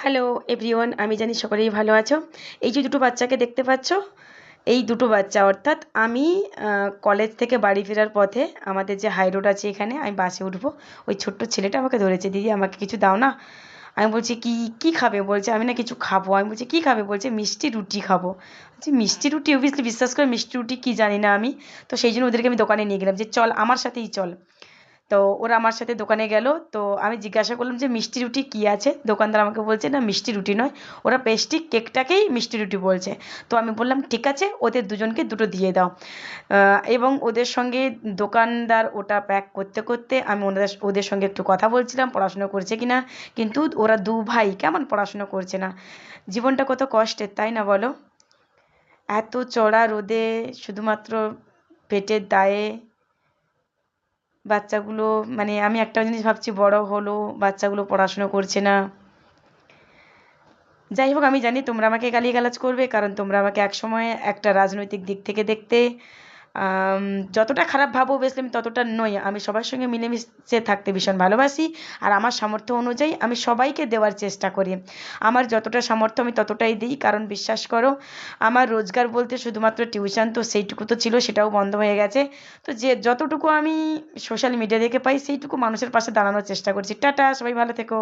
Hello everyone, আমি জানি সকলেই ভালো আছো। এই যে দুটো বাচ্চাকে দেখতে পাচ্ছ, এই দুটো বাচ্চা অর্থাৎ আমি কলেজ থেকে বাড়ি ফেরার পথে আমাদের যে হাই রোড আছে এখানে আমি বাসে উঠবো, ওই ছোট্ট ছেলেটা আমাকে ধরেছে, দিদি আমাকে কিছু দাও না। আমি বলছি কি কি খাবে, বলছে আমি না কিছু খাবো। আমি বলছি কি খাবে, বলছে মিষ্টি রুটি খাবো। বলছি মিষ্টি রুটি, অবভিয়াসলি বিশ্বাস করে মিষ্টি রুটি কি জানি না আমি। তো সেই জন্য ওদেরকে আমি দোকানে নিয়ে গেলাম যে চল আমার সাথেই চল। তো ওরা আমার সাথে দোকানে গেল। তো আমি জিজ্ঞাসা করলাম যে মিষ্টি রুটি কী আছে, দোকানদার আমাকে বলছে না মিষ্টি রুটি নয়, ওরা পেস্ট্রি কেকটাকেই মিষ্টি রুটি বলছে। তো আমি বললাম ঠিক আছে, ওদের দুজনকে দুটো দিয়ে দাও। এবং ওদের সঙ্গে দোকানদার ওটা প্যাক করতে করতে আমি ওদের সঙ্গে একটু কথা বলছিলাম পড়াশুনো করছে কি না। কিন্তু ওরা দু ভাই কেমন পড়াশুনো করছে না। জীবনটা কত কষ্টের, তাই না বলো? এত চড়া রোদে শুধুমাত্র পেটের দায়ে বাচ্চাগুলো, মানে আমি একটা জিনিস ভাবছি, বড় হলো বাচ্চাগুলো পড়াশুনো করছে না। যাই হোক, আমি জানি তোমরা আমাকে গালিগালাজ করবে, কারণ তোমরা আমাকে একসময় একটা রাজনৈতিক দিক থেকে দেখতে। যতটা খারাপ ভাবো অবভিয়াসলি আমি ততটা নই। আমি সবার সঙ্গে মিলেমিশে থাকতে ভীষণ ভালোবাসি। আর আমার সামর্থ্য অনুযায়ী আমি সবাইকে দেওয়ার চেষ্টা করি। আমার যতটা সামর্থ্য আমি ততটাই দিই, কারণ বিশ্বাস করো আমার রোজগার বলতে শুধুমাত্র টিউশন, তো সেইটুকু তো ছিল, সেটাও বন্ধ হয়ে গেছে। তো যে যতটুকু আমি সোশ্যাল মিডিয়া থেকে পাই সেইটুকু মানুষের পাশে দাঁড়ানোর চেষ্টা করছি। টাটা, সবাই ভালো থেকো।